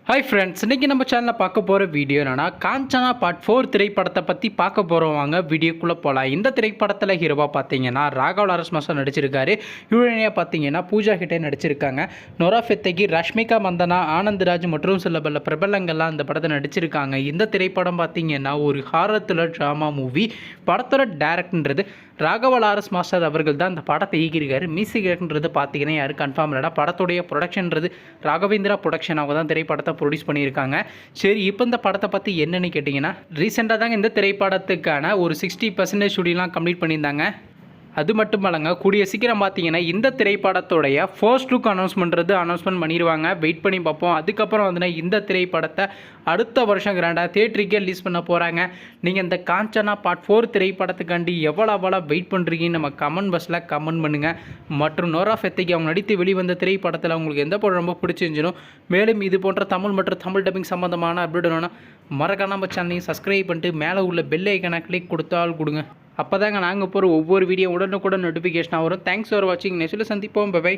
Hi friends, இன்றைக்கி நம்ம சேனலில் பார்க்க போகிற வீடியோ என்னென்னா காஞ்சனா பார்ட் 4 திரைப்படத்தை பற்றி பார்க்க போகிறோம். வாங்க வீடியோக்குள்ளே போகலாம். இந்த திரைப்படத்தில் ஹீரோவாக பார்த்தீங்கன்னா ராகவ் லாரன்ஸ் மாஸ்டர் நடிச்சிருக்காரு. ஹீரோயினியாக பார்த்தீங்கன்னா பூஜா ஹெக்டே நடிச்சிருக்காங்க. நோரா ஃபத்தேகி, ரஷ்மிகா மந்தனா, ஆனந்த்ராஜ் மற்றும் சில பல பிரபலங்கள்லாம் இந்த படத்தை நடிச்சிருக்காங்க. இந்த திரைப்படம் பார்த்தீங்கன்னா ஒரு ஹாரர் த்ரில்லர் ட்ராமா மூவி. படத்தோட டேரக்டர்ன்றது ராகவ லாரன்ஸ் மாஸ்டர் அவர்கள் தான் இந்த படத்தை இயக்கியிருக்காரு. மியூசிக் டைரக்டர்ன்றது பார்த்தீங்கன்னா யாரும் கன்ஃபார்ம் இல்லைனா படத்துடைய ப்ரொடக்ஷன்றது ராகவேந்திரா ப்ரொடக்ஷன் அவங்க தான் திரைப்படத்தை ப்ரொடியூஸ் பண்ணியிருக்காங்க. சரி, இப்போ இந்த படத்தை பற்றி என்னென்னு கேட்டிங்கன்னா, ரீசெண்டாக தாங்க இந்த திரைப்படத்துக்கான ஒரு 60% ஷூட்டிங்லாம் கம்ப்ளீட் பண்ணியிருந்தாங்க. அது மட்டும் இல்லைங்க, கூடிய சீக்கிரம் பார்த்தீங்கன்னா இந்த திரைப்படத்துடைய ஃபர்ஸ்ட் லுக் அனௌன்ஸ்மெண்ட் பண்ணிடுவாங்க. வெயிட் பண்ணி பார்ப்போம். அதுக்கப்புறம் வந்து இந்த திரைப்படத்தை அடுத்த வருஷம் கிராண்டாக தியேட்டருக்கே ரிலீஸ் பண்ண போகிறாங்க. நீங்கள் இந்த காஞ்சனா பார்ட் 4 திரைப்படத்துக்காண்டி எவ்வளோ வெயிட் பண்ணுறீங்கன்னு நம்ம கமெண்ட் பாக்ஸில் கமெண்ட் பண்ணுங்கள். மற்றும் நோரா ஃபத்தேகி அவங்க நடித்து வெளிவந்த திரைப்படத்தில் உங்களுக்கு எந்த படம் ரொம்ப பிடிச்சிருந்துச்சோ, மேலும் இது போன்ற தமிழ் மற்றும் தமிழ் டப்பிங் சம்மந்தமான அப்டேட் வேணும்னா மறக்காம நம்ம சேனலையும் சப்ஸ்கிரைப் பண்ணிட்டு மேலே உள்ள பெல் ஐக்கனை கிளிக் கொடுத்தால் கொடுங்க. அப்போ தாங்க நாங்கள் போகிற ஒவ்வொரு வீடியோ உடனுக்குடன் நோட்டிஃபிகேஷனாக வரும். தேங்க்ஸ் ஃபார் வாட்சிங். நெக்ஸ்ட்டில் சந்திப்போம். பை.